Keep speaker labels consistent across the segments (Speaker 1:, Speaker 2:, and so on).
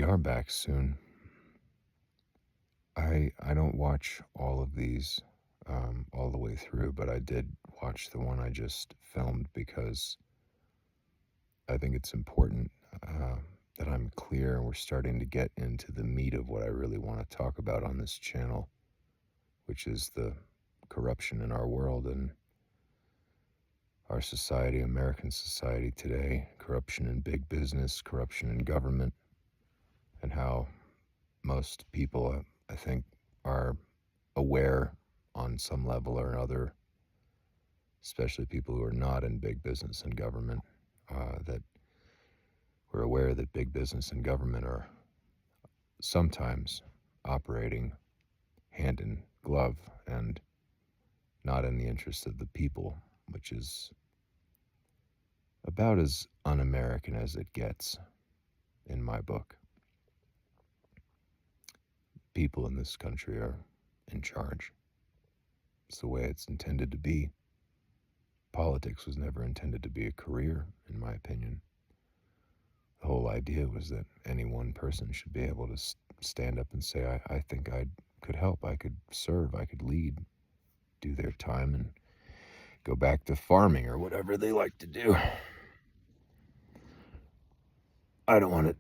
Speaker 1: We are back soon. I don't watch all of these all the way through, but I did watch the one I just filmed because I think it's important that I'm clear and we're starting to get into the meat of what I really want to talk about on this channel, which is the corruption in our world and our society, American society today, corruption in big business, corruption in government, and how most people, I think, are aware on some level or another, especially people who are not in big business and government, that we're aware that big business and government are sometimes operating hand in glove and not in the interest of the people, which is about as un-American as it gets in my book. People in this country are in charge. It's the way it's intended to be. Politics was never intended to be a career, in my opinion. The whole idea was that any one person should be able to stand up and say, I think I could help, I could serve, I could lead, do their time, and go back to farming or whatever they like to do. I don't want to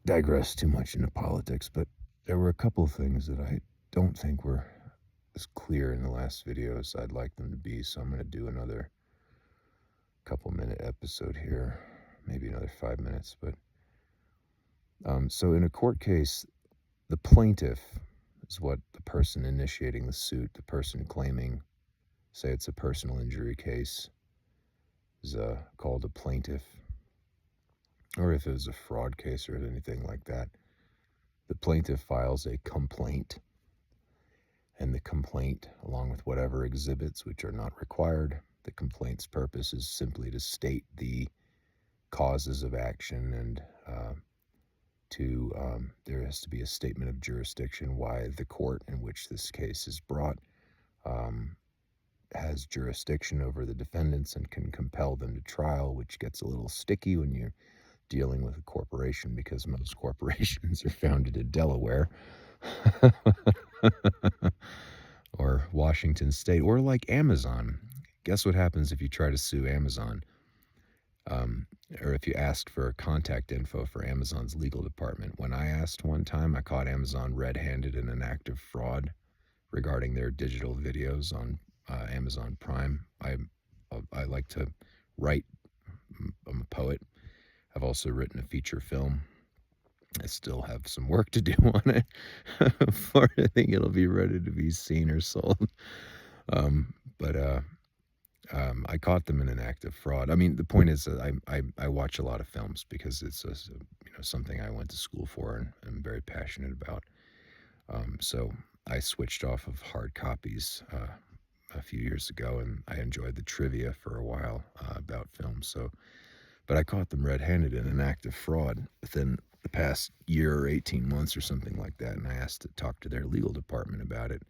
Speaker 1: digress too much into politics, but there were a couple of things that I don't think were as clear in the last video as I'd like them to be, so I'm going to do another couple-minute episode here, maybe another 5 minutes, but so in a court case, the plaintiff is what the person initiating the suit, the person claiming, say it's a personal injury case, is called a plaintiff. Or if it was a fraud case or anything like that, the plaintiff files a complaint. And the complaint, along with whatever exhibits, which are not required, the complaint's purpose is simply to state the causes of action and there has to be a statement of jurisdiction why the court in which this case is brought has jurisdiction over the defendants and can compel them to trial, which gets a little sticky when you're dealing with a corporation because most corporations are founded in Delaware or Washington State or like Amazon. Guess what happens if you try to sue Amazon? Or if you ask for contact info for Amazon's legal department. When I asked one time, I caught Amazon red-handed in an act of fraud regarding their digital videos on Amazon Prime. I like to write. I'm a poet. I've also written a feature film. I still have some work to do on it before I think it'll be ready to be seen or sold. I caught them in an act of fraud. I mean, the point is that I watch a lot of films because it's something I went to school for and I'm very passionate about. So I switched off of hard copies a few years ago, and I enjoyed the trivia for a while about films. But I caught them red-handed in an act of fraud within the past year or 18 months or something like that, and I asked to talk to their legal department about it.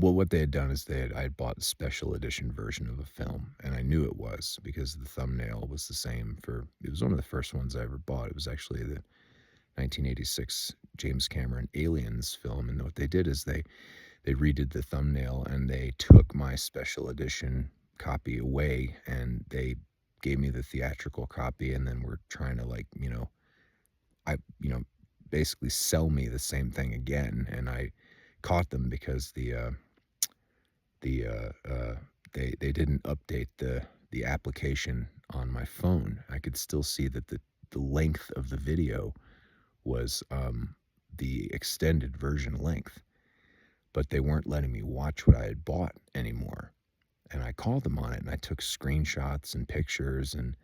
Speaker 1: Well, what they had done is I had bought a special edition version of a film, and I knew it was because the thumbnail was the same it was one of the first ones I ever bought. It was actually the 1986 James Cameron Aliens film, and what they did is they redid the thumbnail and they took my special edition copy away and they gave me the theatrical copy, and then were trying to basically sell me the same thing again. And I caught them because they didn't update the application on my phone. I could still see that the length of the video was the extended version length, but they weren't letting me watch what I had bought anymore. And I called them on it, and I took screenshots and pictures, and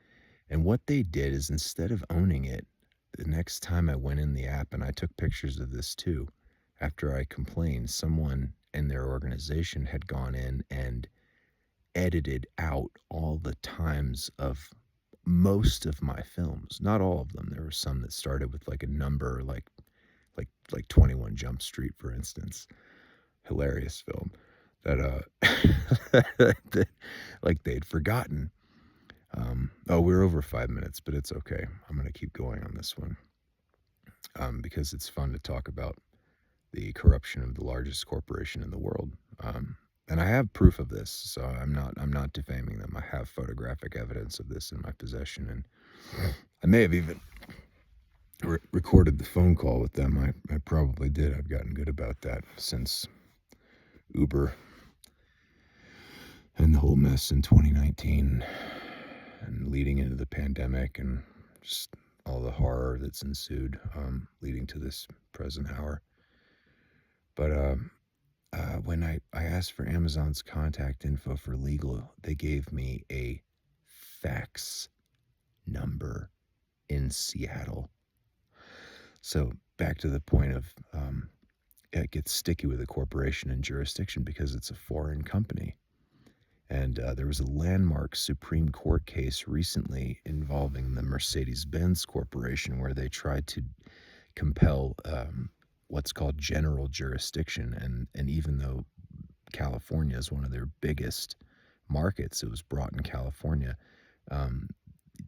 Speaker 1: what they did is, instead of owning it, the next time I went in the app, and I took pictures of this too, after I complained, someone in their organization had gone in and edited out all the times of most of my films. Not all of them. There were some that started with like a number, like 21 Jump Street, for instance. Hilarious film that that, like they'd forgotten. Oh, we're over 5 minutes, but it's okay. I'm going to keep going on this one because it's fun to talk about the corruption of the largest corporation in the world. And I have proof of this, so I'm not defaming them. I have photographic evidence of this in my possession, and I may have even recorded the phone call with them. I probably did. I've gotten good about that since Uber and the whole mess in 2019 and leading into the pandemic and just all the horror that's ensued leading to this present hour. But when I asked for Amazon's contact info for legal, they gave me a fax number in Seattle. So back to the point of it gets sticky with a corporation and jurisdiction because it's a foreign company. And there was a landmark Supreme Court case recently involving the Mercedes-Benz Corporation where they tried to compel what's called general jurisdiction. And even though California is one of their biggest markets, it was brought in California,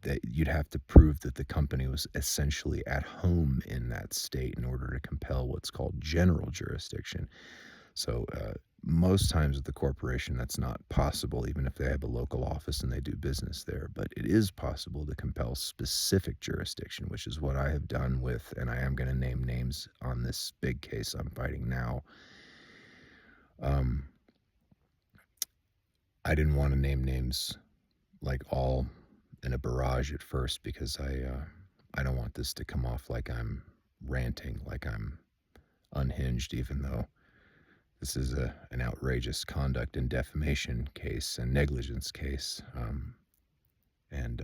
Speaker 1: that you'd have to prove that the company was essentially at home in that state in order to compel what's called general jurisdiction. So most times with the corporation, that's not possible, even if they have a local office and they do business there. But it is possible to compel specific jurisdiction, which is what I have done with, and I am going to name names on this big case I'm fighting now. I didn't want to name names like all in a barrage at first because I don't want this to come off like I'm ranting, like I'm unhinged, even though this is an outrageous conduct and defamation case and negligence case. In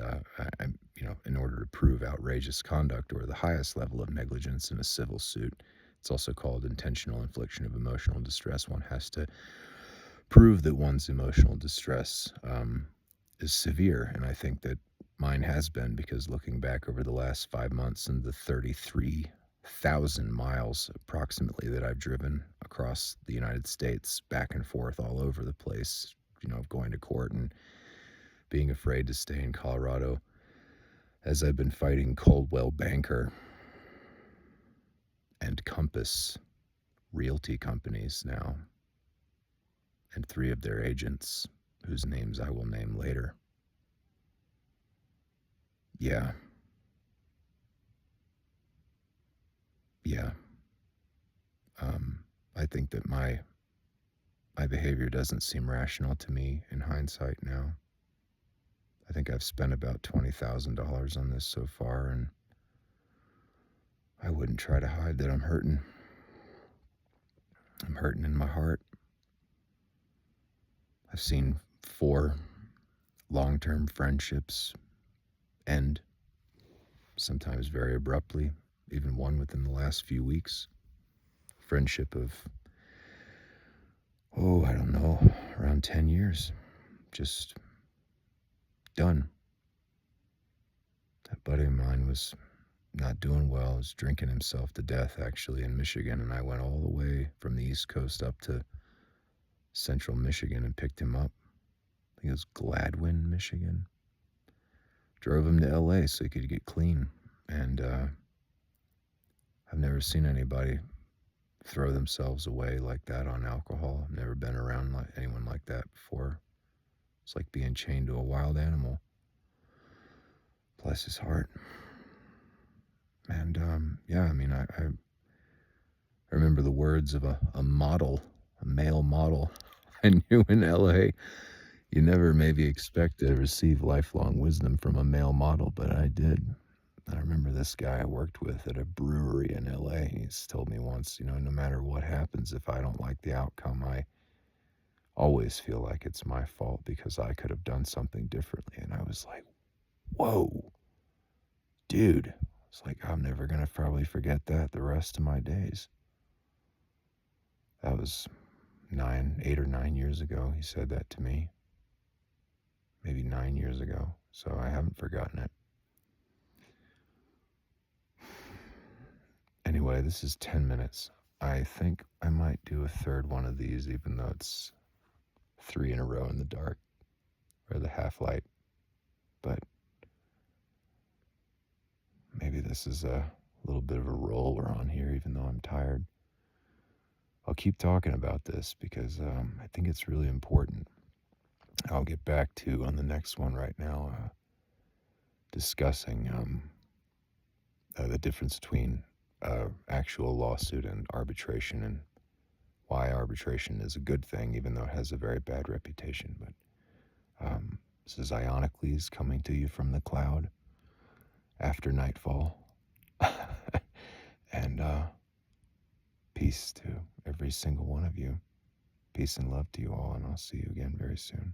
Speaker 1: order to prove outrageous conduct or the highest level of negligence in a civil suit, it's also called intentional infliction of emotional distress. One has to prove that one's emotional distress is severe, and I think that mine has been, because looking back over the last 5 months and the 33,000 miles approximately that I've driven across the United States, back and forth all over the place, going to court and being afraid to stay in Colorado, as I've been fighting Coldwell Banker and Compass Realty companies now, and 3 of their agents, whose names I will name later. Yeah. I think that my behavior doesn't seem rational to me in hindsight now. I think I've spent about $20,000 on this so far, and I wouldn't try to hide that I'm hurting. I'm hurting in my heart. I've seen 4 long-term friendships end, sometimes very abruptly, even one within the last few weeks. Friendship of, I don't know, around 10 years. Just done. That buddy of mine was not doing well. He was drinking himself to death, actually, in Michigan, and I went all the way from the East Coast up to central Michigan and picked him up. I think it was Gladwin, Michigan. Drove him to LA so he could get clean, and I've never seen anybody throw themselves away like that on alcohol. I've never been around anyone like that before. It's like being chained to a wild animal. Bless his heart. And I remember the words of a model, a male model I knew in LA. You never maybe expect to receive lifelong wisdom from a male model, but I did. I remember this guy I worked with at a brewery in LA. He's told me once, no matter what happens, if I don't like the outcome, I always feel like it's my fault because I could have done something differently. And I was like, whoa, dude. It's like, I'm never going to probably forget that the rest of my days. That was 8 or 9 years ago. He said that to me. Maybe 9 years ago. So I haven't forgotten it. Anyway, this is 10 minutes. I think I might do a third one of these, even though it's 3 in a row in the dark, or the half light. but maybe this is a little bit of a roll we're on here, even though I'm tired. I'll keep talking about this because I think it's really important. I'll get back to on the next one right now, discussing the difference between actual lawsuit and arbitration, and why arbitration is a good thing, even though it has a very bad reputation. But this is Ionicles coming to you from the cloud after nightfall. And peace to every single one of you. Peace and love to you all, and I'll see you again very soon.